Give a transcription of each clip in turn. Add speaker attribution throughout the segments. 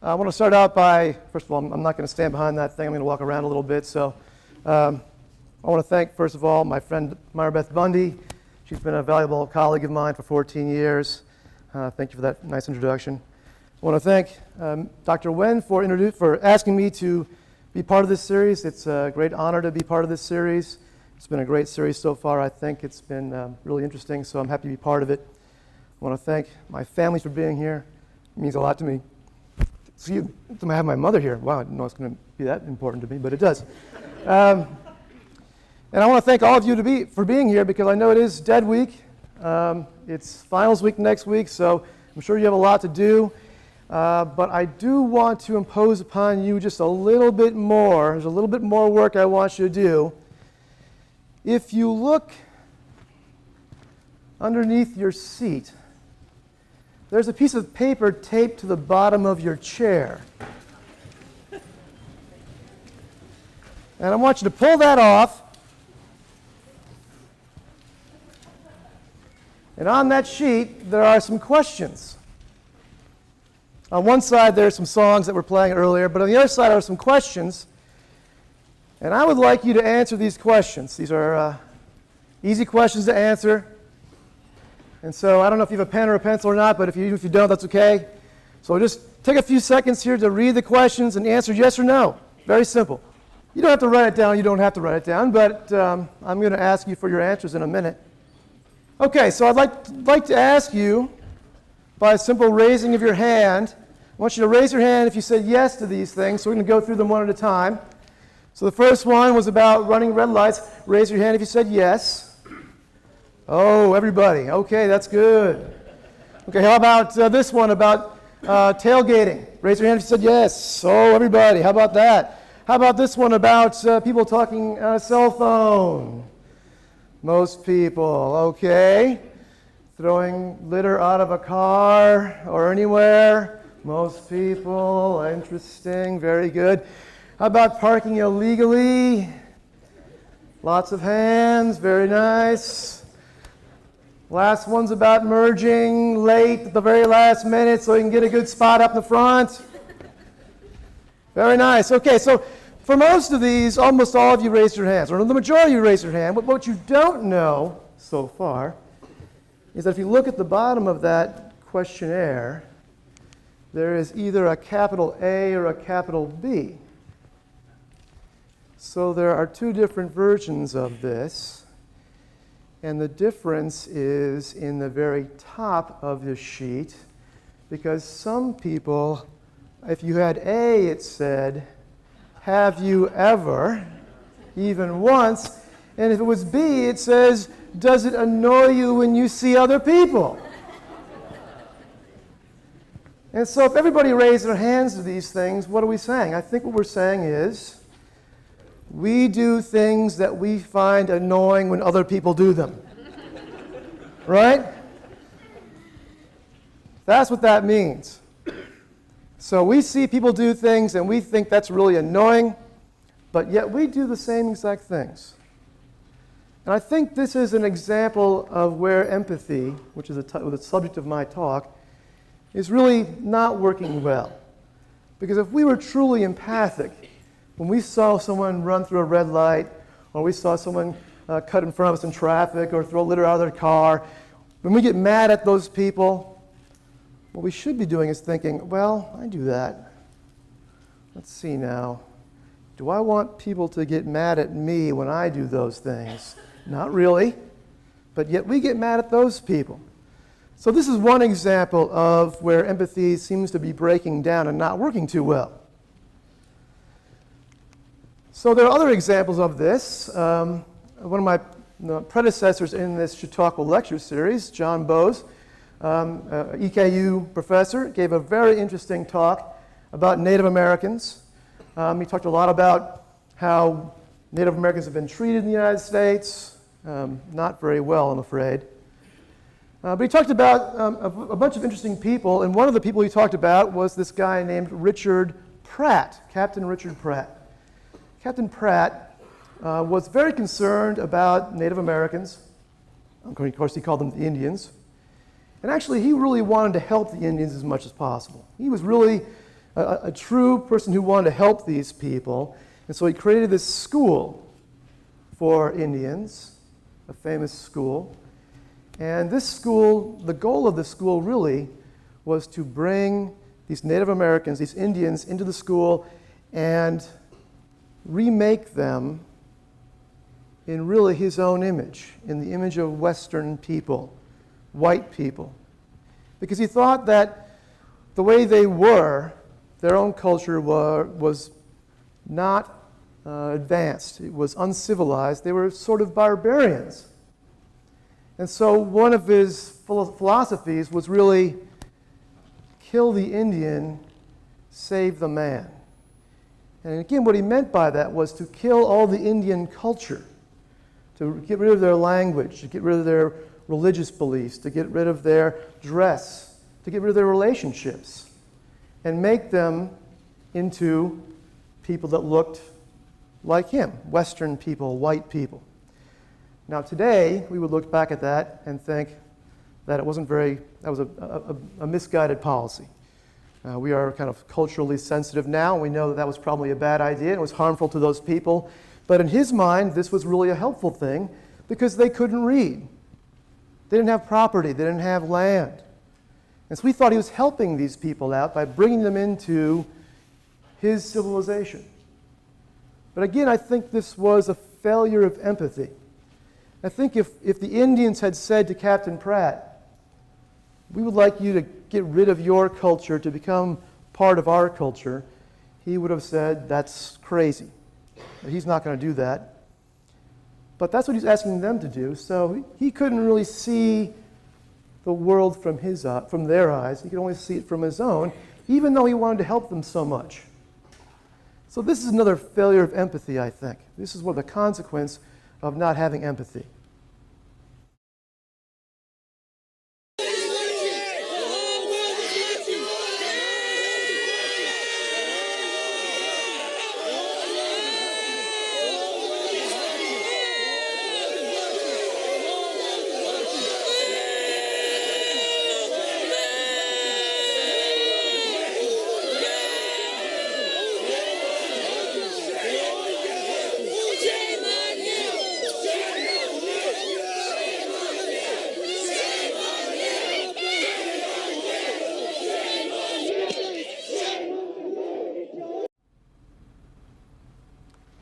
Speaker 1: I want to start out by, first of all, I'm not going to stand behind that thing. I'm going to walk around a little bit. So I want to thank, first of all, my friend Myra Beth Bundy. She's been a valuable colleague of mine for 14 years. Thank you for that nice introduction. I want to thank Dr. Wen for asking me to be part of this series. It's a great honor to be part of this series. It's been a great series so far. I think it's been really interesting, so I'm happy to be part of it. I want to thank my family for being here. It means a lot to me. So I have my mother here. Wow, I didn't know it's going to be that important to me, but it does. And I want to thank all of you for being here because I know it is dead week. It's finals week next week, so I'm sure you have a lot to do. But I do want to impose upon you just a little bit more. There's a little bit more work I want you to do. If you look underneath your seat, there's a piece of paper taped to the bottom of your chair. And I want you to pull that off. And on that sheet, there are some questions. On one side, there's some songs that we're playing earlier, but on the other side are some questions. And I would like you to answer these questions. These are easy questions to answer. And so I don't know if you have a pen or a pencil or not, but if you don't, that's okay. So just take a few seconds here to read the questions and answer yes or no. Very simple. You don't have to write it down. You don't have to write it down, but I'm going to ask you for your answers in a minute. Okay, so I'd like to ask you, by a simple raising of your hand, I want you to raise your hand if you said yes to these things. So we're going to go through them one at a time. So the first one was about running red lights. Raise your hand if you said yes. Oh, everybody. Okay, that's good. Okay, how about this one about tailgating? Raise your hand if you said yes. Oh, everybody. How about that? How about this one about people talking on a cell phone? Most people. Okay. Throwing litter out of a car or anywhere? Most people. Interesting. Very good. How about parking illegally? Lots of hands. Very nice. Last one's about merging late at the very last minute so you can get a good spot up in the front. Very nice. Okay, so for most of these, almost all of you raised your hands, or the majority of you raised your hand. But what you don't know so far is that if you look at the bottom of that questionnaire, there is either a capital A or a capital B. So there are two different versions of this. And the difference is in the very top of the sheet, because some people, if you had A, it said, have you ever, even once, and if it was B, it says, does it annoy you when you see other people? And so if everybody raised their hands to these things, what are we saying? I think what we're saying is, we do things that we find annoying when other people do them. Right? That's what that means. So we see people do things and we think that's really annoying, but yet we do the same exact things. And I think this is an example of where empathy, which is the subject of my talk, is really not working well. Because if we were truly empathic, when we saw someone run through a red light, or we saw someone cut in front of us in traffic, or throw litter out of their car, when we get mad at those people, what we should be doing is thinking, well, I do that. Let's see now. Do I want people to get mad at me when I do those things? Not really. But yet we get mad at those people. So this is one example of where empathy seems to be breaking down and not working too well. So there are other examples of this. One of my predecessors in this Chautauqua Lecture series, John Bowes, EKU professor, gave a very interesting talk about Native Americans. He talked a lot about how Native Americans have been treated in the United States, not very well, I'm afraid. But he talked about a bunch of interesting people, and one of the people he talked about was this guy named Richard Pratt, Captain Richard Pratt. Captain Pratt was very concerned about Native Americans. Of course, he called them the Indians. And actually, he really wanted to help the Indians as much as possible. He was really a true person who wanted to help these people. And so he created this school for Indians, a famous school. And this school, the goal of the school really was to bring these Native Americans, these Indians, into the school and remake them in really his own image, in the image of Western people, white people. Because he thought that the way they were, their own culture was not advanced. It was uncivilized. They were sort of barbarians. And so one of his philosophies was really kill the Indian, save the man. And again, what he meant by that was to kill all the Indian culture, to get rid of their language, to get rid of their religious beliefs, to get rid of their dress, to get rid of their relationships, and make them into people that looked like him, Western people, white people. Now today, we would look back at that and think that it wasn't that was a misguided policy. We are kind of culturally sensitive now, and we know that that was probably a bad idea. It was harmful to those people. But in his mind, this was really a helpful thing because they couldn't read. They didn't have property. They didn't have land. And so he thought he was helping these people out by bringing them into his civilization. But again, I think this was a failure of empathy. I think if the Indians had said to Captain Pratt, we would like you to get rid of your culture to become part of our culture, he would have said, that's crazy. He's not going to do that. But that's what he's asking them to do. So he couldn't really see the world from their eyes. He could only see it from his own, even though he wanted to help them so much. So this is another failure of empathy, I think. This is what the consequence of not having empathy.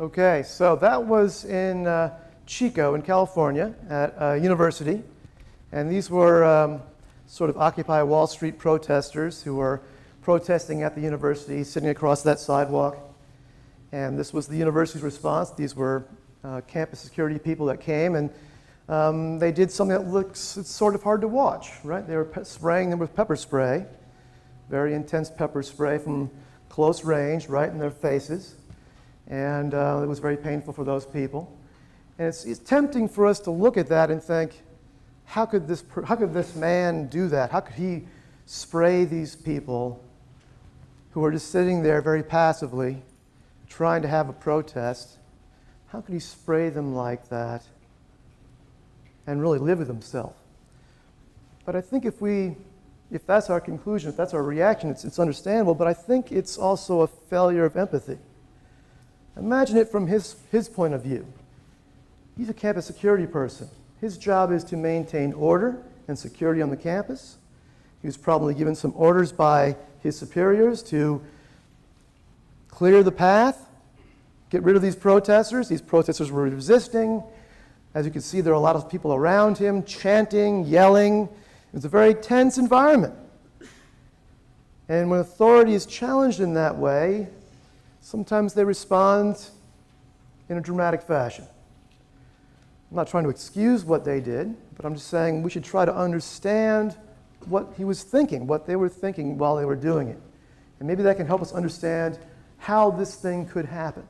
Speaker 1: Okay, so that was in Chico in California at a university. And these were sort of Occupy Wall Street protesters who were protesting at the university, sitting across that sidewalk. And this was the university's response. These were campus security people that came, and they did something that looks, it's sort of hard to watch, right? They were spraying them with pepper spray, very intense pepper spray from close range, right in their faces. And it was very painful for those people. And it's tempting for us to look at that and think, how could this man do that? How could he spray these people who are just sitting there very passively, trying to have a protest? How could he spray them like that and really live with himself? But I think if that's our conclusion, if that's our reaction, it's understandable, but I think it's also a failure of empathy. Imagine it from his point of view. He's a campus security person. His job is to maintain order and security on the campus. He was probably given some orders by his superiors to clear the path, get rid of these protesters. These protesters were resisting. As you can see, there are a lot of people around him chanting, yelling. It was a very tense environment. And when authority is challenged in that way, sometimes they respond in a dramatic fashion. I'm not trying to excuse what they did, but I'm just saying we should try to understand what he was thinking, what they were thinking while they were doing it. And maybe that can help us understand how this thing could happen,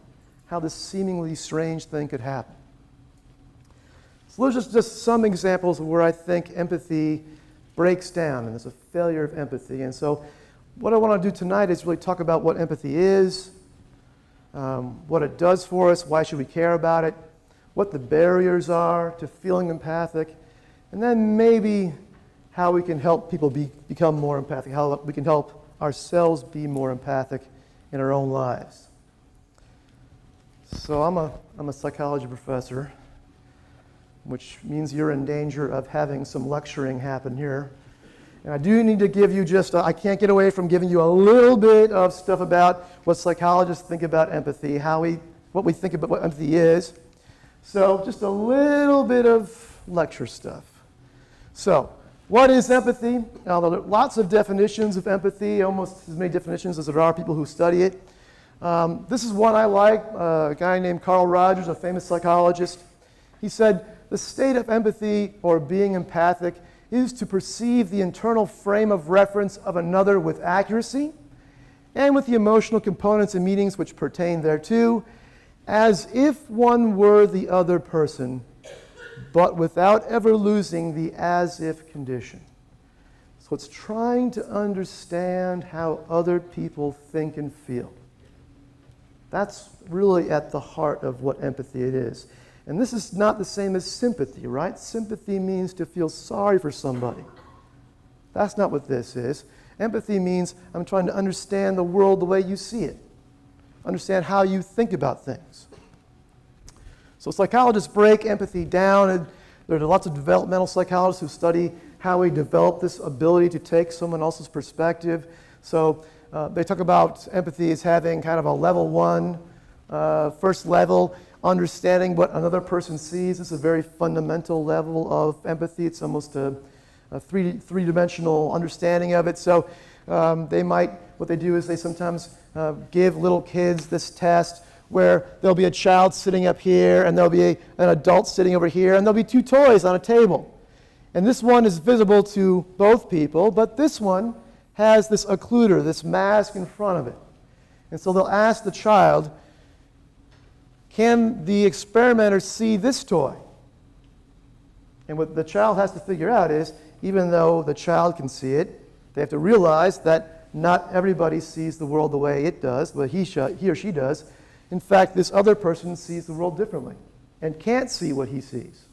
Speaker 1: how this seemingly strange thing could happen. So those are just some examples of where I think empathy breaks down, and there's a failure of empathy. And so what I want to do tonight is really talk about what empathy is, what it does for us, why should we care about it, what the barriers are to feeling empathic, and then maybe how we can help people become more empathic, how we can help ourselves be more empathic in our own lives. So I'm a psychology professor, which means you're in danger of having some lecturing happen here. And I do need to give you I can't get away from giving you a little bit of stuff about what psychologists think about empathy, what we think about what empathy is. So just a little bit of lecture stuff. So, what is empathy? Now, there are lots of definitions of empathy, almost as many definitions as there are people who study it. This is one I like, a guy named Carl Rogers, a famous psychologist. He said, the state of empathy, or being empathic, is to perceive the internal frame of reference of another with accuracy and with the emotional components and meanings which pertain thereto, as if one were the other person, but without ever losing the as-if condition. So it's trying to understand how other people think and feel. That's really at the heart of what empathy it is. And this is not the same as sympathy, right? Sympathy means to feel sorry for somebody. That's not what this is. Empathy means I'm trying to understand the world the way you see it. Understand how you think about things. So psychologists break empathy down, and there are lots of developmental psychologists who study how we develop this ability to take someone else's perspective. So they talk about empathy as having kind of a level 1, first level, understanding what another person sees. This is a very fundamental level of empathy. It's almost a three-dimensional understanding of it. So what they do is they sometimes give little kids this test where there'll be a child sitting up here and there'll be an adult sitting over here and there'll be two toys on a table. And this one is visible to both people, but this one has this occluder, this mask in front of it. And so they'll ask the child, can the experimenter see this toy? And what the child has to figure out is, even though the child can see it, they have to realize that not everybody sees the world the way it does, the way he or she does. In fact, this other person sees the world differently and can't see what he sees.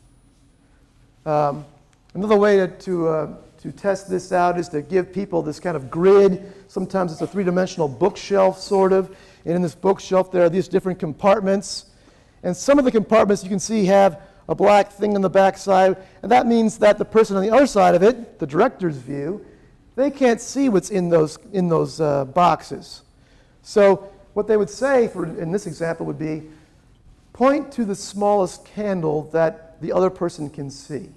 Speaker 1: Another way to test this out is to give people this kind of grid. Sometimes it's a three-dimensional bookshelf, sort of. And in this bookshelf, there are these different compartments. And some of the compartments you can see have a black thing on the back side. And that means that the person on the other side of it, the director's view, they can't see what's in those boxes. So what they would say in this example would be, point to the smallest candle that the other person can see.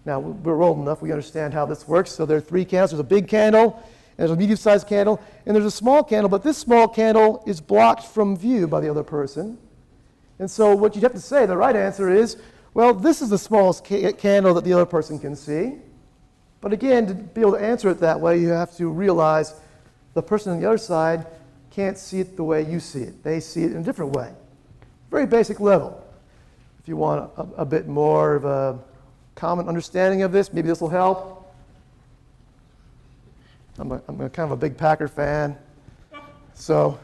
Speaker 1: Now, we're old enough, we understand how this works. So there are three candles. There's a big candle, and there's a medium-sized candle, and there's a small candle, but this small candle is blocked from view by the other person. And so what you'd have to say, the right answer is, well, this is the smallest candle that the other person can see. But again, to be able to answer it that way, you have to realize the person on the other side can't see it the way you see it. They see it in a different way. Very basic level. If you want a bit more of a common understanding of this, maybe this will help. I'm kind of a big Packer fan. So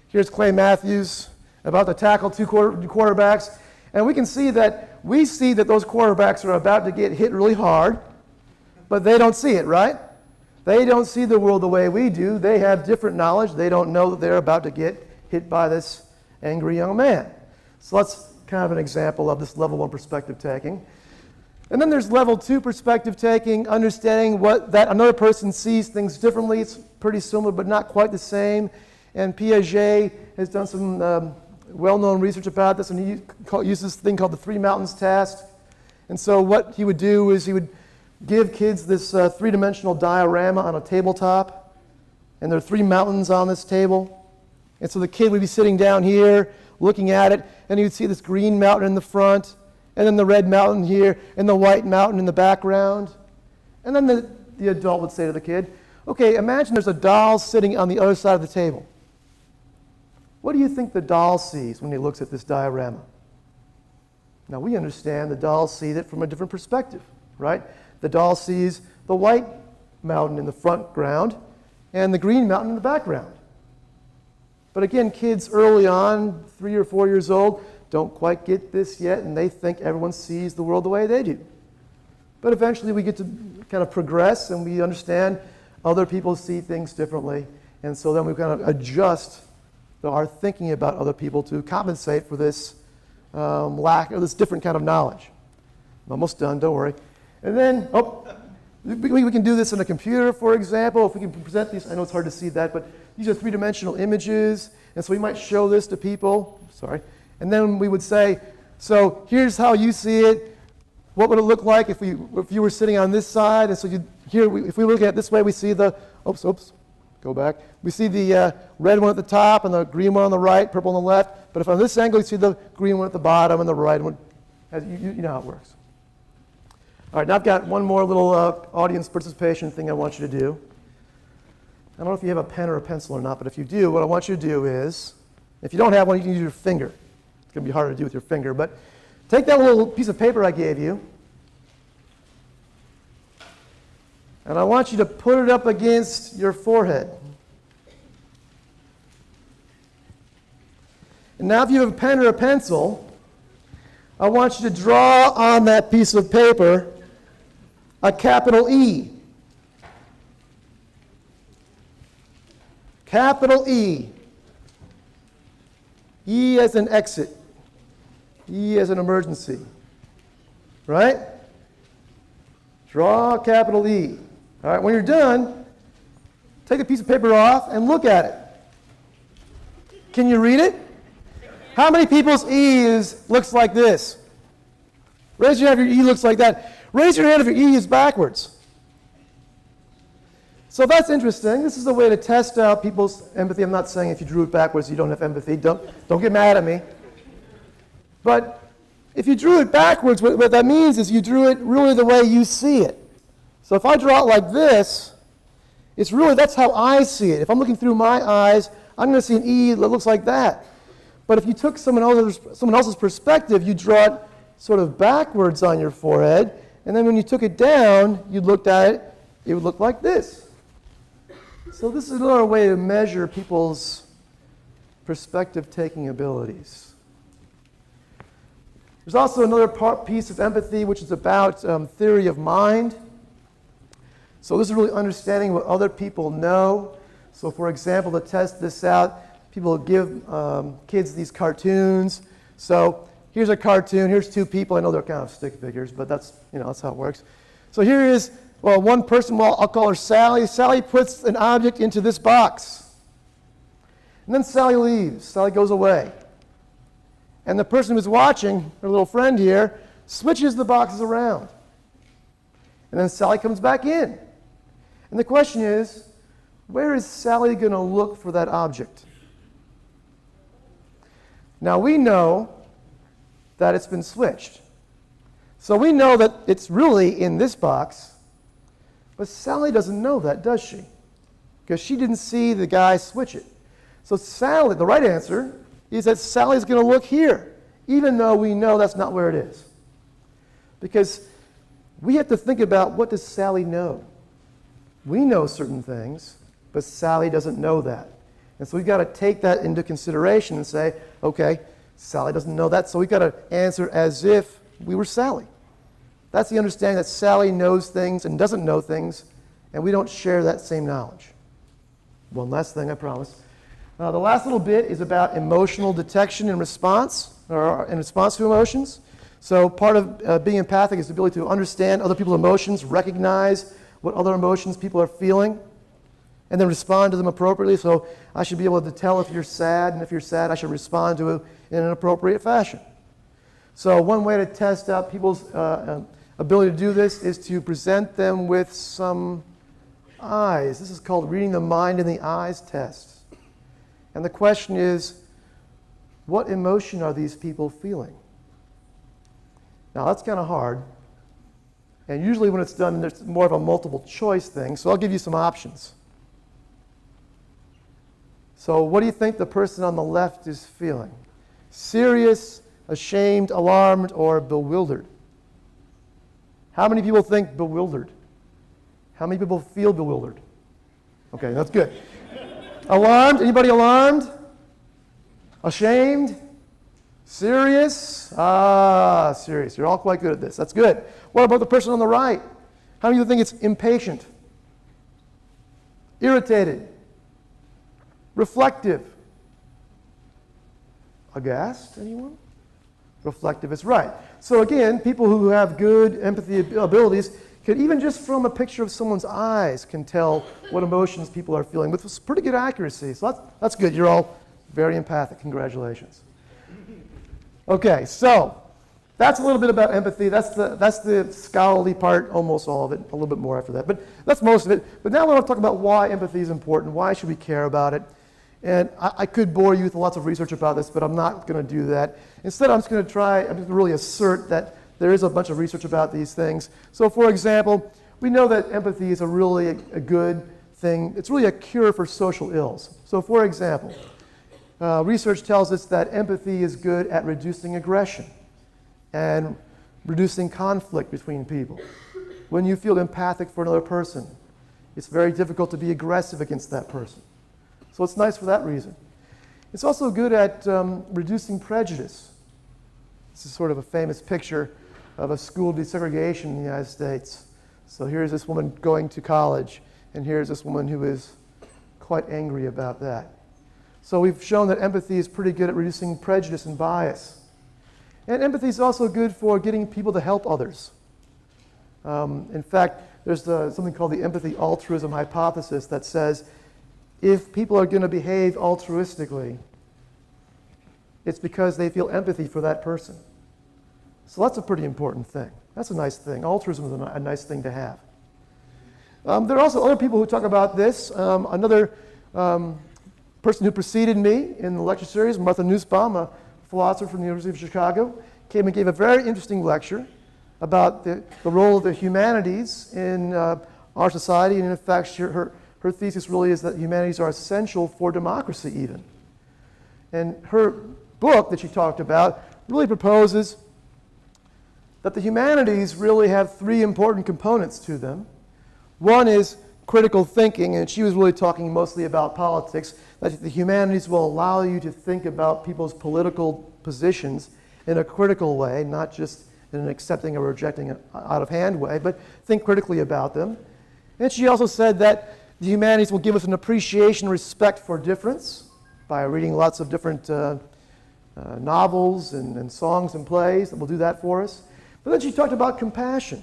Speaker 1: here's Clay Matthews about to tackle two quarterbacks. And we can see that those quarterbacks are about to get hit really hard, but they don't see it, right? They don't see the world the way we do. They have different knowledge. They don't know that they're about to get hit by this angry young man. So that's kind of an example of this level 1 perspective taking. And then there's level 2 perspective taking, understanding that another person sees things differently. It's pretty similar, but not quite the same. And Piaget has done some well-known research about this, and he uses this thing called the Three Mountains test. And so what he would do is he would give kids this three-dimensional diorama on a tabletop, and there are 3 mountains on this table. And so the kid would be sitting down here looking at it, and he would see this green mountain in the front, and then the red mountain here, and the white mountain in the background. And then the adult would say to the kid, okay, imagine there's a doll sitting on the other side of the table. What do you think the doll sees when he looks at this diorama? Now, we understand the doll sees it from a different perspective, right? The doll sees the white mountain in the front ground and the green mountain in the background. But again, kids early on, 3 or 4 years old, don't quite get this yet, and they think everyone sees the world the way they do. But eventually we get to kind of progress, and we understand other people see things differently, and so then we kind of adjust our thinking about other people to compensate for this lack or this different kind of knowledge. I'm almost done, don't worry. And then, we can do this in a computer, for example. If we can present these, I know it's hard to see that, but these are three-dimensional images, and so we might show this to people. Sorry. And then we would say, so here's how you see it. What would it look like if you were sitting on this side? And so if we look at it this way, we see the, go back. We see the red one at the top and the green one on the right, purple on the left. But if on this angle, you see the green one at the bottom and the right one. You know how it works. All right, now I've got one more little audience participation thing I want you to do. I don't know if you have a pen or a pencil or not, but if you do, what I want you to do is, if you don't have one, you can use your finger. It's going to be harder to do with your finger, but take that little piece of paper I gave you, and I want you to put it up against your forehead. And now if you have a pen or a pencil, I want you to draw on that piece of paper a capital E. Capital E. E as an exit. E as an emergency. Right? Draw capital E. All right, when you're done, take a piece of paper off and look at it. Can you read it? How many people's E looks like this? Raise your hand if your E looks like that. Raise your hand if your E is backwards. So that's interesting. This is a way to test out people's empathy. I'm not saying if you drew it backwards you don't have empathy. Don't get mad at me. But if you drew it backwards, what that means is you drew it really the way you see it. So if I draw it like this, that's how I see it. If I'm looking through my eyes, I'm going to see an E that looks like that. But if you took someone else's perspective, you draw it sort of backwards on your forehead, and then when you took it down, you looked at it, it would look like this. So this is another way to measure people's perspective-taking abilities. There's also another piece of empathy, which is about theory of mind. So this is really understanding what other people know. So for example, to test this out, people give kids these cartoons. So here's a cartoon. Here's two people. I know they're kind of stick figures, but that's how it works. So here is, one person. I'll call her Sally. Sally puts an object into this box. And then Sally leaves. Sally goes away. And the person who's watching, her little friend here, switches the boxes around. And then Sally comes back in. And the question is, where is Sally going to look for that object? Now we know that it's been switched. So we know that it's really in this box, but Sally doesn't know that, does she? Because she didn't see the guy switch it. So Sally, the right answer is that Sally's going to look here, even though we know that's not where it is. Because we have to think about, what does Sally know? We know certain things, but Sally doesn't know that. And so we've got to take that into consideration and say, okay, Sally doesn't know that, so we've got to answer as if we were Sally. That's the understanding that Sally knows things and doesn't know things, and we don't share that same knowledge. One last thing, I promise. The last little bit is about emotional detection and response, or in response to emotions. So part of being empathic is the ability to understand other people's emotions, recognize what other emotions people are feeling, and then respond to them appropriately. So I should be able to tell if you're sad, and if you're sad, I should respond to it in an appropriate fashion. So one way to test out people's ability to do this is to present them with some eyes. This is called reading the mind in the eyes test. And the question is, what emotion are these people feeling? Now that's kind of hard. And usually when it's done, there's more of a multiple choice thing. So I'll give you some options. So what do you think the person on the left is feeling? Serious, ashamed, alarmed, or bewildered? How many people think bewildered? How many people feel bewildered? Okay, that's good. Alarmed? Anybody alarmed? Ashamed? Serious? Serious. You're all quite good at this. That's good. What about the person on the right? How many of you think it's impatient? Irritated. Reflective. Aghast, anyone? Reflective is right. So again, people who have good empathy abilities can, even just from a picture of someone's eyes, can tell what emotions people are feeling with pretty good accuracy. So that's good. You're all very empathic. Congratulations. Okay, so that's a little bit about empathy. That's the scholarly part, almost all of it, a little bit more after that. But that's most of it. But now I want to talk about why empathy is important. Why should we care about it? And I could bore you with lots of research about this, but I'm not going to do that. Instead, I'm just going to really assert that there is a bunch of research about these things. So for example, we know that empathy is a good thing. It's really a cure for social ills. So for example, research tells us that empathy is good at reducing aggression and reducing conflict between people. When you feel empathic for another person, it's very difficult to be aggressive against that person. So it's nice for that reason. It's also good at reducing prejudice. This is sort of a famous picture of a school desegregation in the United States. So here's this woman going to college, and here's this woman who is quite angry about that. So we've shown that empathy is pretty good at reducing prejudice and bias. And empathy is also good for getting people to help others. In fact, there's something called the empathy altruism hypothesis that says if people are going to behave altruistically, it's because they feel empathy for that person. So that's a pretty important thing. That's a nice thing. Altruism is a nice thing to have. There are also other people who talk about this. Another person who preceded me in the lecture series, Martha Nussbaum, a philosopher from the University of Chicago, came and gave a very interesting lecture about the role of the humanities in our society. And in fact, her thesis really is that humanities are essential for democracy even. And her book that she talked about really proposes that the humanities really have three important components to them. One is critical thinking, and she was really talking mostly about politics, that the humanities will allow you to think about people's political positions in a critical way, not just in an accepting or rejecting out of hand way, but think critically about them. And she also said that the humanities will give us an appreciation and respect for difference by reading lots of different novels and songs and plays that will do that for us. But then she talked about compassion,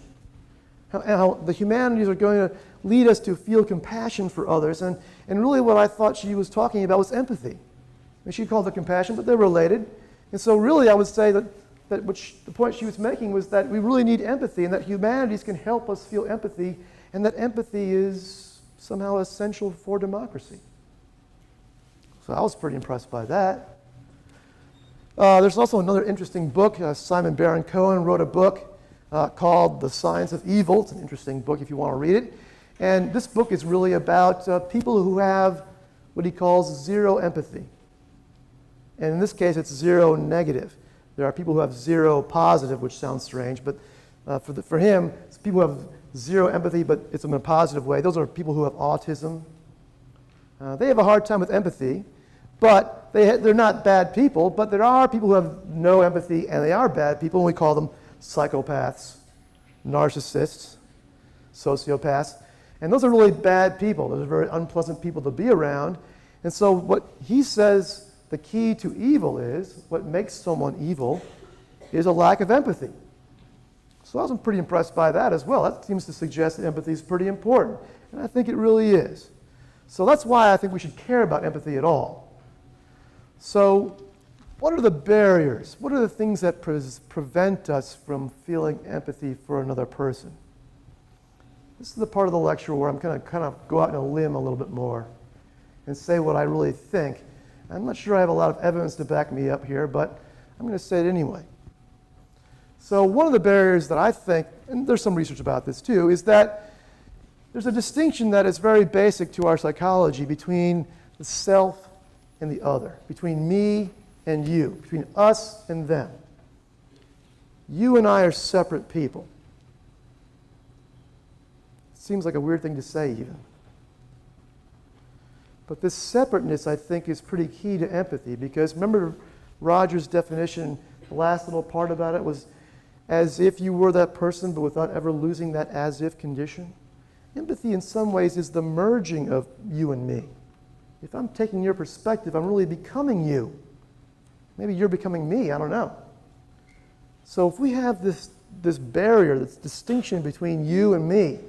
Speaker 1: how the humanities are going to lead us to feel compassion for others. And really what I thought she was talking about was empathy. And she called it compassion, but they're related. And so really I would say that the point she was making was that we really need empathy, and that humanities can help us feel empathy, and that empathy is somehow essential for democracy. So I was pretty impressed by that. There's also another interesting book. Simon Baron-Cohen wrote a book called The Science of Evil. It's an interesting book if you want to read it. And this book is really about people who have what he calls zero empathy. And in this case, it's zero negative. There are people who have zero positive, which sounds strange, but for him, it's people who have zero empathy, but it's in a positive way. Those are people who have autism. They have a hard time with empathy, but they're not bad people. But there are people who have no empathy, and they are bad people, and we call them psychopaths, narcissists, sociopaths. And those are really bad people. Those are very unpleasant people to be around. And so what he says the key to evil is, what makes someone evil, is a lack of empathy. So I was pretty impressed by that as well. That seems to suggest that empathy is pretty important. And I think it really is. So that's why I think we should care about empathy at all. So what are the barriers? What are the things that prevent us from feeling empathy for another person? This is the part of the lecture where I'm going to kind of go out on a limb a little bit more and say what I really think. I'm not sure I have a lot of evidence to back me up here, but I'm going to say it anyway. So one of the barriers that I think, and there's some research about this too, is that there's a distinction that is very basic to our psychology between the self and the other, between me and you, between us and them. You and I are separate people. It seems like a weird thing to say even. But this separateness, I think, is pretty key to empathy, because remember Roger's definition, the last little part about it was as if you were that person, but without ever losing that as if condition. Empathy in some ways is the merging of you and me. If I'm taking your perspective, I'm really becoming you. Maybe you're becoming me, I don't know. So if we have this barrier, this distinction between you and me,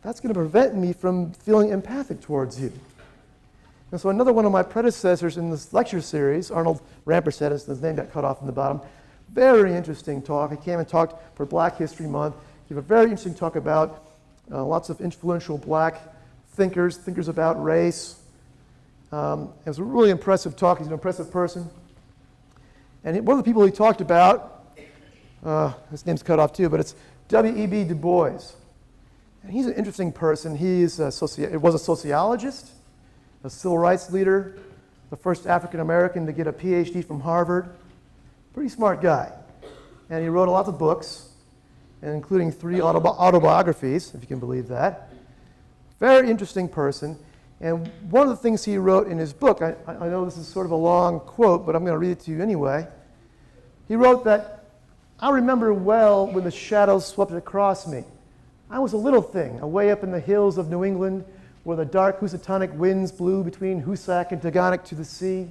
Speaker 1: that's going to prevent me from feeling empathic towards you. And so another one of my predecessors in this lecture series, Arnold Rampersad, his name got cut off in the bottom, very interesting talk. He came and talked for Black History Month. He gave a very interesting talk about lots of influential black thinkers about race. It was a really impressive talk. He's an impressive person. And one of the people he talked about, his name's cut off too, but it's W.E.B. Du Bois. And he's an interesting person. He was a sociologist, a civil rights leader, the first African American to get a Ph.D. from Harvard. Pretty smart guy. And he wrote a lot of books, and including 3 autobiographies, if you can believe that. Very interesting person. And one of the things he wrote in his book, I know this is sort of a long quote, but I'm going to read it to you anyway. He wrote that, "I remember well when the shadows swept across me. I was a little thing, away up in the hills of New England, where the dark Housatonic winds blew between Hoosac and Taganock to the sea.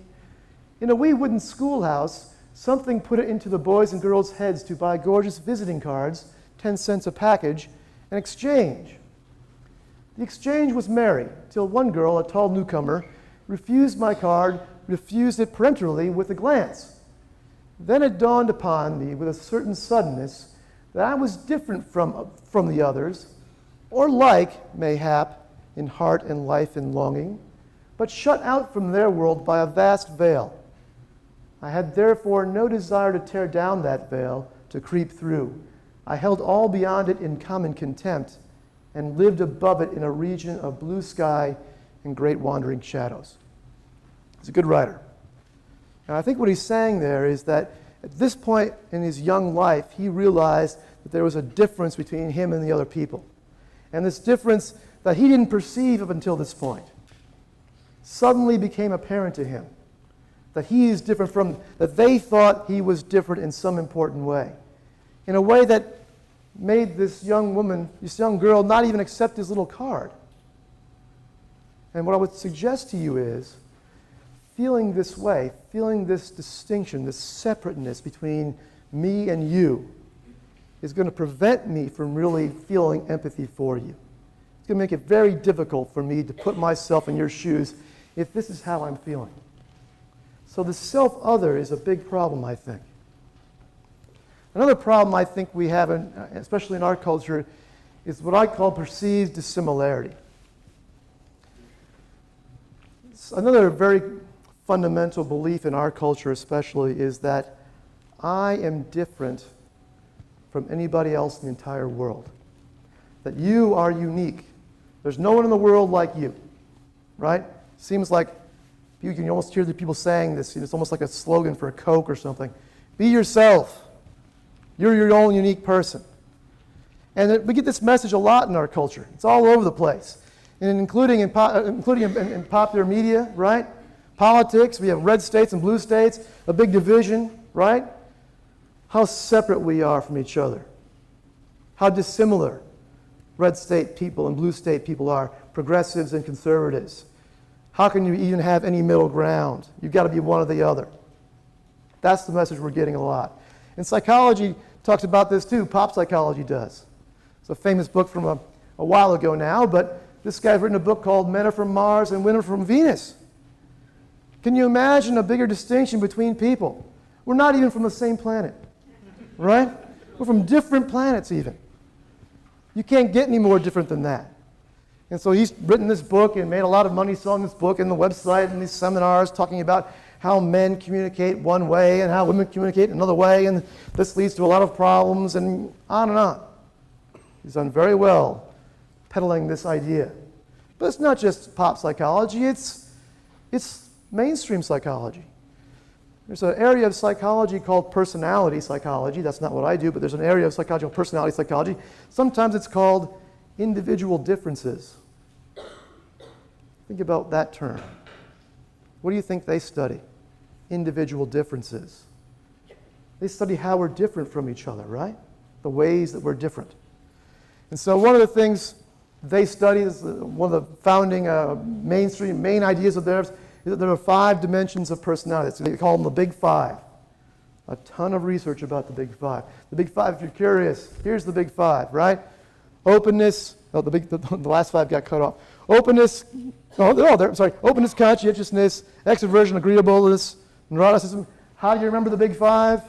Speaker 1: In a wee wooden schoolhouse, something put it into the boys' and girls' heads to buy gorgeous visiting cards, 10 cents a package, and exchange. The exchange was merry, till one girl, a tall newcomer, refused my card, refused it peremptorily with a glance. Then it dawned upon me with a certain suddenness that I was different from the others, or like, mayhap, in heart and life and longing, but shut out from their world by a vast veil. I had therefore no desire to tear down that veil, to creep through. I held all beyond it in common contempt, and lived above it in a region of blue sky and great wandering shadows." He's a good writer. And I think what he's saying there is that at this point in his young life, he realized that there was a difference between him and the other people. And this difference that he didn't perceive up until this point suddenly became apparent to him. That he is different from, that they thought he was different in some important way. In a way that made this young woman, this young girl, not even accept his little card. And what I would suggest to you is, feeling this way, feeling this distinction, this separateness between me and you, is going to prevent me from really feeling empathy for you. It's going to make it very difficult for me to put myself in your shoes if this is how I'm feeling. So the self-other is a big problem, I think. Another problem I think we have, especially in our culture, is what I call perceived dissimilarity. Another very fundamental belief in our culture especially is that I am different from anybody else in the entire world. That you are unique. There's no one in the world like you, right? Seems like you can almost hear the people saying this. It's almost like a slogan for a Coke or something. Be yourself. You're your own unique person. And we get this message a lot in our culture. It's all over the place, and including in popular media, right? Politics, we have red states and blue states, a big division, right? How separate we are from each other. How dissimilar red state people and blue state people are, progressives and conservatives. How can you even have any middle ground? You've got to be one or the other. That's the message we're getting a lot. And psychology talks about this too. Pop psychology does. It's a famous book from a while ago now, but this guy's written a book called Men Are From Mars and Women Are From Venus. Can you imagine a bigger distinction between people? We're not even from the same planet, right? We're from different planets even. You can't get any more different than that. And so he's written this book and made a lot of money selling this book and the website and these seminars talking about how men communicate one way and how women communicate another way, and this leads to a lot of problems, and on and on. He's done very well peddling this idea. But it's not just pop psychology, it's mainstream psychology. There's an area of psychology called personality psychology. That's not what I do, but there's an area of psychology called personality psychology. Sometimes it's called individual differences. Think about that term. What do you think they study? Individual differences. They study how we're different from each other, right? The ways that we're different. And so one of the things They study, this is one of the founding main ideas of theirs, is that there are 5 dimensions of personality. So they call them the Big Five. A ton of research about the Big Five. The Big Five, if you're curious, here's the Big Five, right? Openness, the last 5 got cut off. Openness, openness, conscientiousness, extroversion, agreeableness, neuroticism. How do you remember the Big Five?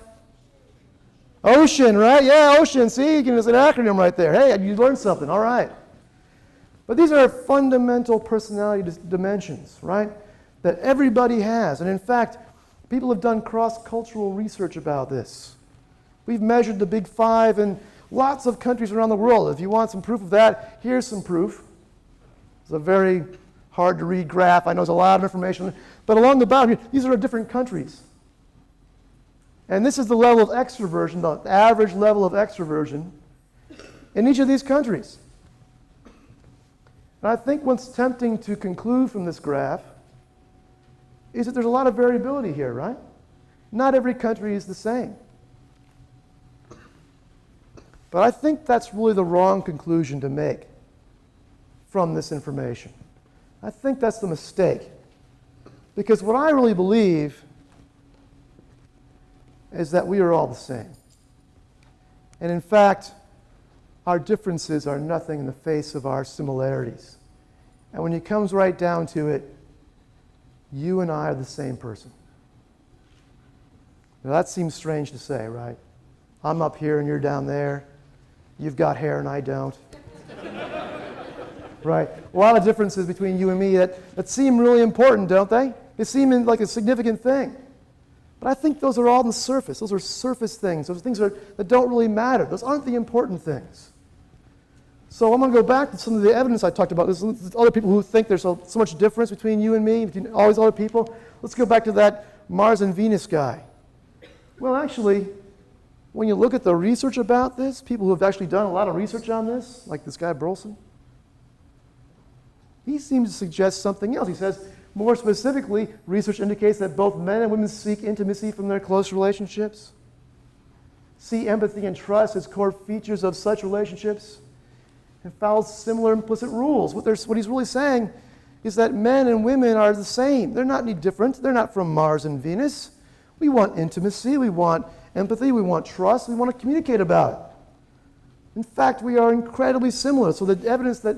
Speaker 1: Ocean, right? Yeah, ocean. See, it's an acronym right there. Hey, you learned something. All right. But these are fundamental personality dimensions, right, that everybody has. And in fact, people have done cross-cultural research about this. We've measured the Big Five in lots of countries around the world. If you want some proof of that, here's some proof. It's a very hard-to-read graph. I know there's a lot of information. But along the bottom, these are different countries. And this is the level of extroversion, the average level of extroversion in each of these countries. And I think what's tempting to conclude from this graph is that there's a lot of variability here, right? Not every country is the same. But I think that's really the wrong conclusion to make from this information. I think that's the mistake. Because what I really believe is that we are all the same. And in fact, our differences are nothing in the face of our similarities. And when it comes right down to it, you and I are the same person. Now that seems strange to say, right? I'm up here and you're down there. You've got hair and I don't. Right? A lot of differences between you and me that seem really important, don't they? They seem like a significant thing. But I think those are all on the surface. Those are surface things. Those are things that don't really matter. Those aren't the important things. So I'm going to go back to some of the evidence I talked about. There's other people who think there's so much difference between you and me, between all these other people. Let's go back to that Mars and Venus guy. Well, actually, when you look at the research about this, people who have actually done a lot of research on this, like this guy Burleson, he seems to suggest something else. He says, more specifically, research indicates that both men and women seek intimacy from their close relationships, see empathy and trust as core features of such relationships, and follow similar implicit rules. What he's really saying is that men and women are the same. They're not any different. They're not from Mars and Venus. We want intimacy. We want empathy. We want trust. We want to communicate about it. In fact, we are incredibly similar. So the evidence that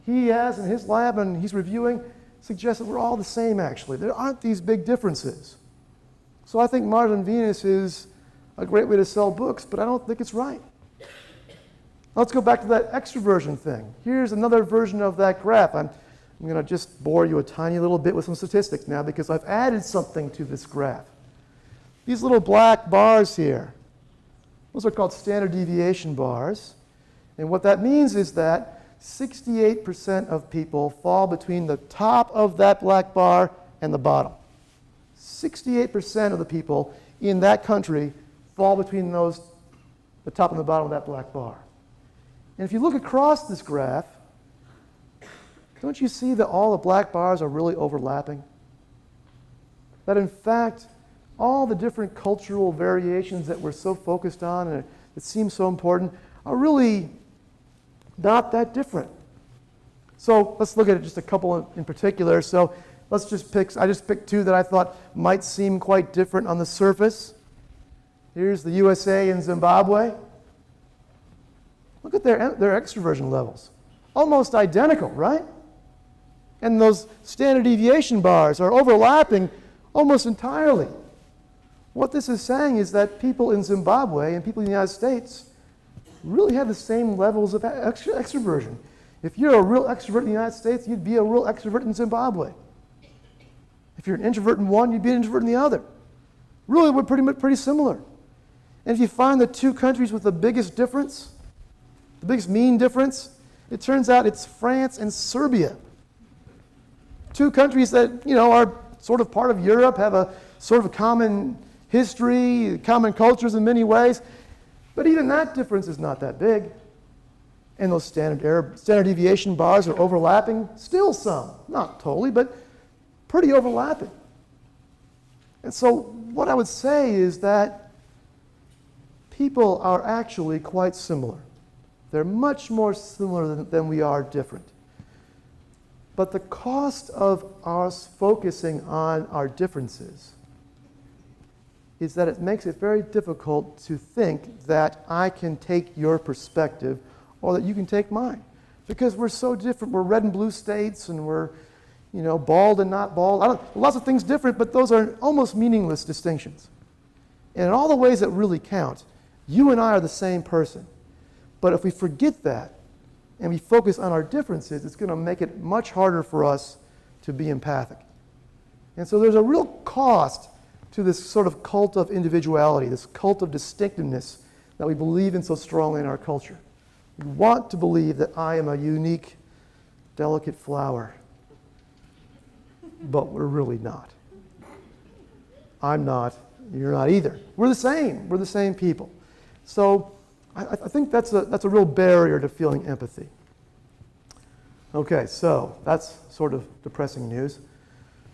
Speaker 1: he has in his lab and he's reviewing suggests that we're all the same, actually. There aren't these big differences. So I think Mars and Venus is a great way to sell books, but I don't think it's right. Let's go back to that extroversion thing. Here's another version of that graph. I'm going to just bore you a tiny little bit with some statistics now because I've added something to this graph. These little black bars here, those are called standard deviation bars. And what that means is that 68% of people fall between the top of that black bar and the bottom. 68% of the people in that country fall between the top and the bottom of that black bar. And if you look across this graph, don't you see that all the black bars are really overlapping? That in fact, all the different cultural variations that we're so focused on and that seem so important are really not that different. So let's look at just a couple in particular. So I just picked 2 that I thought might seem quite different on the surface. Here's the USA and Zimbabwe. Look at their extroversion levels. Almost identical, right? And those standard deviation bars are overlapping almost entirely. What this is saying is that people in Zimbabwe and people in the United States really have the same levels of extroversion. If you're a real extrovert in the United States, you'd be a real extrovert in Zimbabwe. If you're an introvert in one, you'd be an introvert in the other. Really, we're pretty similar. And if you find the 2 countries with the biggest difference, the biggest mean difference, it turns out it's France and Serbia. 2 countries that, are sort of part of Europe, have a sort of a common history, common cultures in many ways. But even that difference is not that big. And those standard deviation bars are overlapping, still some, not totally, but pretty overlapping. And so what I would say is that people are actually quite similar. They're much more similar than we are different. But the cost of us focusing on our differences is that it makes it very difficult to think that I can take your perspective or that you can take mine. Because we're so different. We're red and blue states, and we're, bald and not bald. Lots of things different, but those are almost meaningless distinctions. And in all the ways that really count, you and I are the same person. But if we forget that and we focus on our differences, it's going to make it much harder for us to be empathic. And so there's a real cost to this sort of cult of individuality, this cult of distinctiveness that we believe in so strongly in our culture. We want to believe that I am a unique, delicate flower, but we're really not. I'm not, you're not either. We're the same. We're the same people. So I think that's a real barrier to feeling empathy. Okay, so that's sort of depressing news.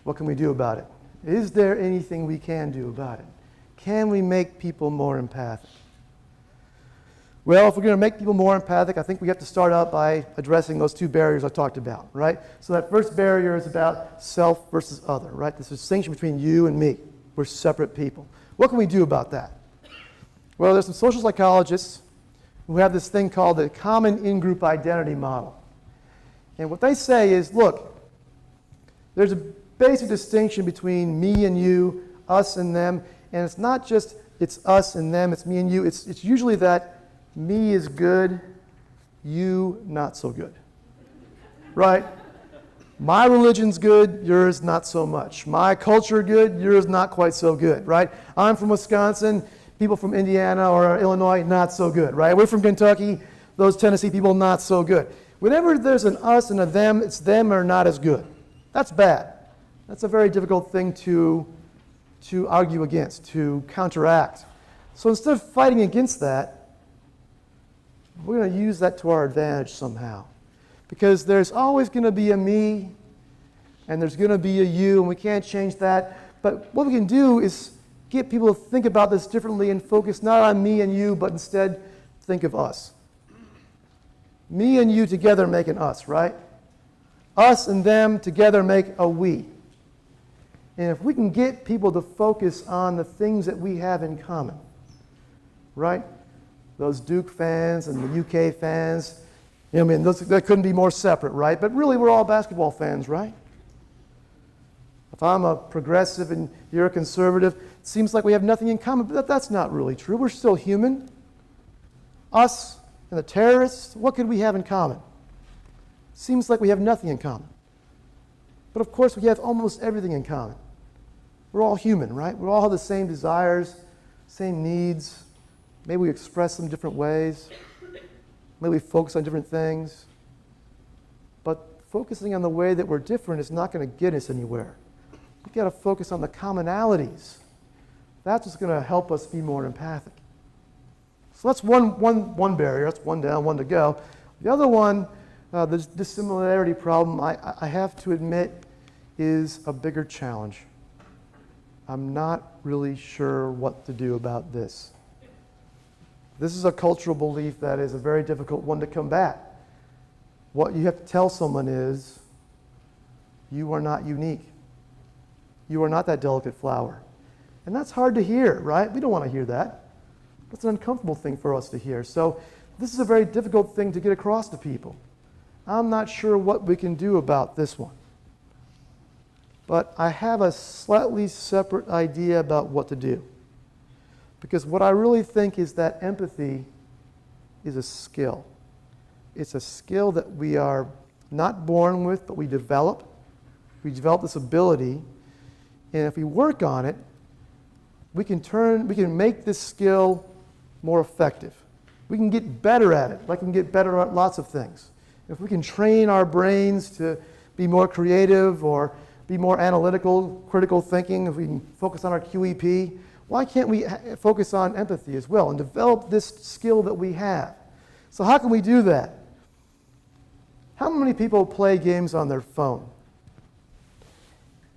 Speaker 1: What can we do about it? Is there anything we can do about it? Can we make people more empathic? Well, if we're going to make people more empathic, I think we have to start out by addressing those two barriers I talked about, right? So that first barrier is about self versus other, right? This distinction between you and me. We're separate people. What can we do about that? Well, there's some social psychologists who have this thing called the common in-group identity model. And what they say is, look, there's a basic distinction between me and you, us and them, and it's not just it's us and them, it's me and you. It's usually that me is good, you not so good, right? My religion's good, yours not so much. My culture good, yours not quite so good, right? I'm from Wisconsin, people from Indiana or Illinois, not so good, right? We're from Kentucky, those Tennessee people, not so good. Whenever there's an us and a them, it's them or not as good. That's bad. That's a very difficult thing to argue against, to counteract. So instead of fighting against that, we're going to use that to our advantage somehow. Because there's always going to be a me, and there's going to be a you, and we can't change that. But what we can do is get people to think about this differently and focus not on me and you, but instead think of us. Me and you together make an us, right? Us and them together make a we. And if we can get people to focus on the things that we have in common, right? Those Duke fans and the UK fans, they couldn't be more separate, right? But really, we're all basketball fans, right? If I'm a progressive and you're a conservative, it seems like we have nothing in common, but that's not really true. We're still human. Us and the terrorists, what could we have in common? Seems like we have nothing in common. But of course, we have almost everything in common. We're all human, right? We all have the same desires, same needs. Maybe we express them different ways. Maybe we focus on different things. But focusing on the way that we're different is not going to get us anywhere. We've got to focus on the commonalities. That's what's going to help us be more empathic. So that's one barrier. That's one down, one to go. The other one, the dissimilarity problem, I have to admit, is a bigger challenge. I'm not really sure what to do about this. This is a cultural belief that is a very difficult one to combat. What you have to tell someone is, you are not unique. You are not that delicate flower. And that's hard to hear, right? We don't want to hear that. That's an uncomfortable thing for us to hear. So this is a very difficult thing to get across to people. I'm not sure what we can do about this one. But I have a slightly separate idea about what to do. Because what I really think is that empathy is a skill. It's a skill that we are not born with, but we develop. We develop this ability, and if we work on it, we can make this skill more effective. We can get better at it, like we can get better at lots of things. If we can train our brains to be more creative or be more analytical, critical thinking, if we can focus on our QEP, why can't we focus on empathy as well and develop this skill that we have? So how can we do that? How many people play games on their phone?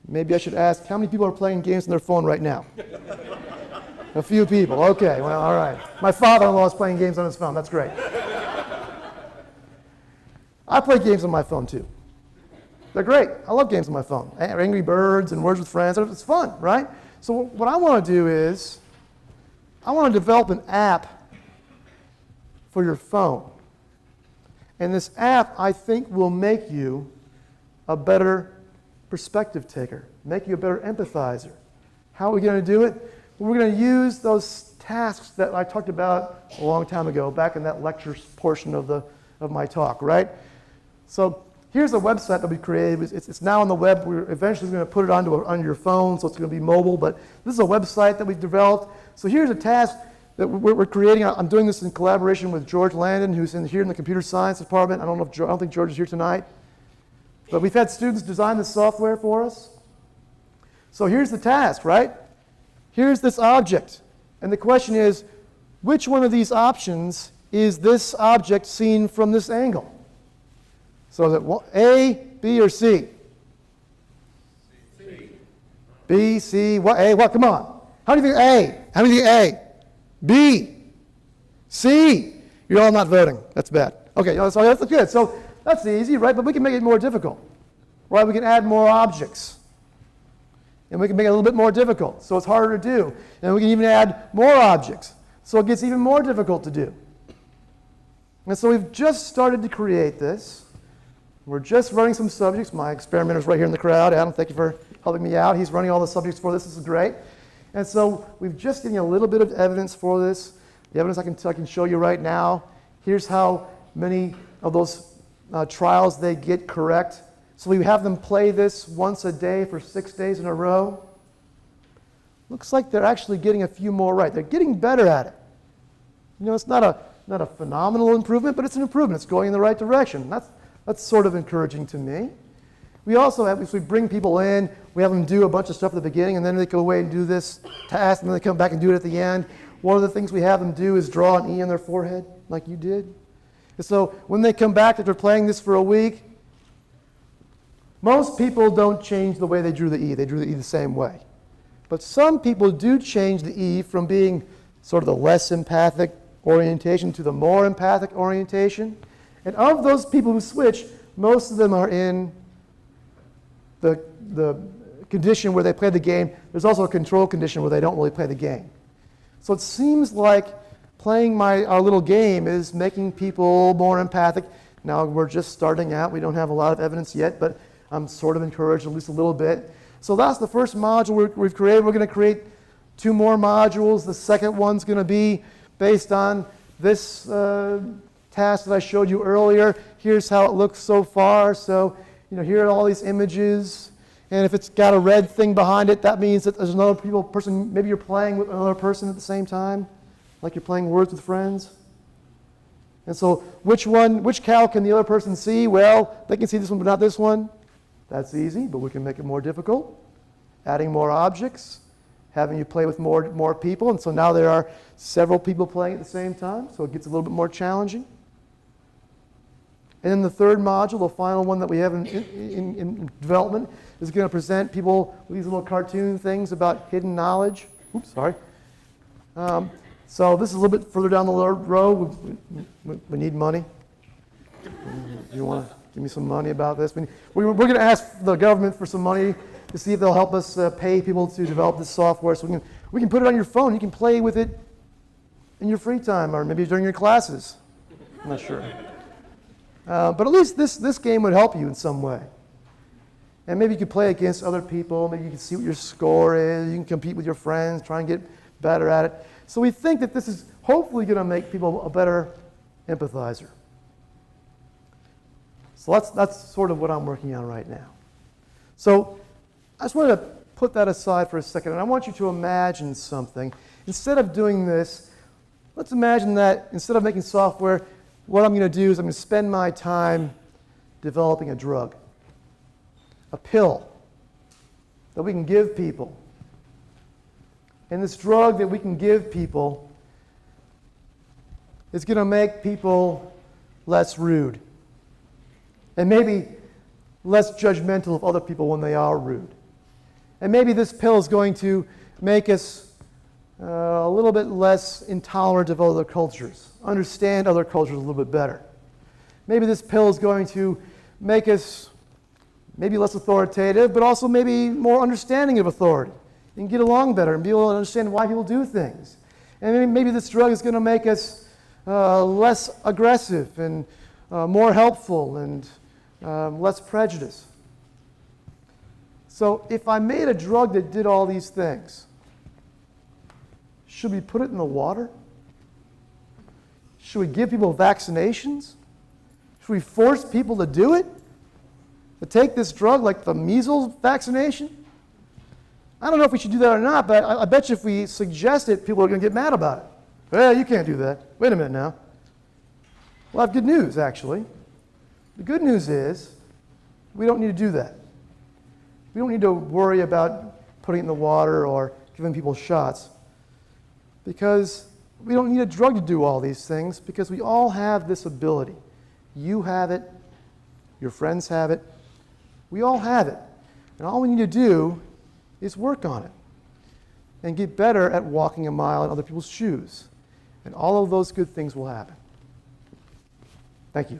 Speaker 1: Maybe I should ask, how many people are playing games on their phone right now? A few people. Okay, well, all right. My father-in-law is playing games on his phone. That's great. I play games on my phone too. They're great. I love games on my phone. Angry Birds and Words with Friends. It's fun, right? So what I want to do is I want to develop an app for your phone. And this app, I think, will make you a better perspective taker, make you a better empathizer. How are we going to do it? Well, we're going to use those tasks that I talked about a long time ago, back in that lecture portion of my talk, right? So here's a website that we created. It's now on the web. We're eventually going to put it on your phone, so it's going to be mobile. But this is a website that we've developed. So here's a task that we're creating. I'm doing this in collaboration with George Landon, who's here in the computer science department. I don't think George is here tonight. But we've had students design this software for us. So here's the task, right? Here's this object. And the question is, which one of these options is this object seen from this angle? So is it A, B, or C? C. B, C, what? A, what? Come on. How do you think A? How do you think A? B, C. You're all not voting. That's bad. Okay, so that's good. So that's easy, right? But we can make it more difficult, right? We can add more objects. And we can make it a little bit more difficult, so it's harder to do. And we can even add more objects, so it gets even more difficult to do. And so we've just started to create this. We're just running some subjects. My experimenter's right here in the crowd. Adam, thank you for helping me out. He's running all the subjects for this. This is great. And so we've just getting a little bit of evidence for this. The evidence I can show you right now. Here's how many of those trials they get correct. So we have them play this once a day for 6 days in a row. Looks like they're actually getting a few more right. They're getting better at it. You know, it's not a phenomenal improvement, but it's an improvement. It's going in the right direction. That's sort of encouraging to me. We also have, if we bring people in, we have them do a bunch of stuff at the beginning, and then they go away and do this task, and then they come back and do it at the end. One of the things we have them do is draw an E on their forehead, like you did. And so when they come back after playing this for a week, most people don't change the way they drew the E. They drew the E the same way. But some people do change the E from being sort of the less empathic orientation to the more empathic orientation. And of those people who switch, most of them are in the condition where they play the game. There's also a control condition where they don't really play the game. So it seems like playing our little game is making people more empathic. Now we're just starting out. We don't have a lot of evidence yet, but I'm sort of encouraged at least a little bit. So that's the first module we've created. We're going to create 2 more modules. The second one's going to be based on this task that I showed you earlier. Here's how it looks so far. So, here are all these images. And if it's got a red thing behind it, that means that there's another person. Maybe you're playing with another person at the same time, like you're playing Words with Friends. And so which cow can the other person see? Well, they can see this one, but not this one. That's easy, but we can make it more difficult. Adding more objects, having you play with more people. And so now there are several people playing at the same time, so it gets a little bit more challenging. And then the third module, the final one that we have in development, is going to present people with these little cartoon things about hidden knowledge. Oops, sorry. So this is a little bit further down the road. We need money. You want to give me some money about this? We're going to ask the government for some money to see if they'll help us pay people to develop this software. So we can put it on your phone. You can play with it in your free time or maybe during your classes. I'm not sure. But at least this game would help you in some way. And maybe you could play against other people. Maybe you can see what your score is. You can compete with your friends, try and get better at it. So we think that this is hopefully going to make people a better empathizer. So that's sort of what I'm working on right now. So I just want to put that aside for a second, and I want you to imagine something. Instead of doing this, let's imagine that instead of making software, what I'm going to do is I'm going to spend my time developing a drug, a pill that we can give people. And this drug that we can give people is going to make people less rude and maybe less judgmental of other people when they are rude. And maybe this pill is going to make us a little bit less intolerant of other cultures, understand other cultures a little bit better. Maybe this pill is going to make us maybe less authoritative, but also maybe more understanding of authority, and get along better and be able to understand why people do things. And maybe this drug is going to make us less aggressive and more helpful and less prejudiced. So if I made a drug that did all these things, should we put it in the water? Should we give people vaccinations? Should we force people to do it? To take this drug like the measles vaccination? I don't know if we should do that or not, but I bet you if we suggest it, people are going to get mad about it. Well, you can't do that. Wait a minute now. Well, I have good news, actually. The good news is we don't need to do that. We don't need to worry about putting it in the water or giving people shots, because we don't need a drug to do all these things, because we all have this ability. You have it. Your friends have it. We all have it. And all we need to do is work on it and get better at walking a mile in other people's shoes. And all of those good things will happen. Thank you.